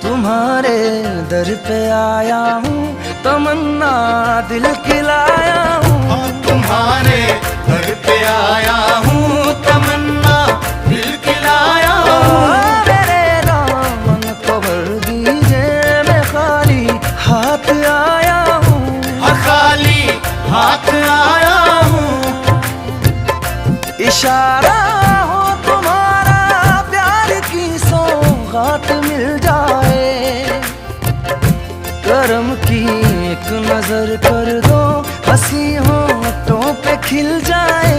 तुम्हारे दर पे आया हूँ, तमन्ना दिल की लाया हूँ। तुम्हारे दर पे आया हूँ, तमन्ना दिल की लाया हूँ। मेरे दामन को भर दीजिए, मैं खाली हाथ आया हूँ। खाली हाथ आया हूँ। इशारा हो तुम्हारा, प्यार की सौगात मिल जाए। करम की एक नजर कर दो, हंसी होठों पे खिल जाए।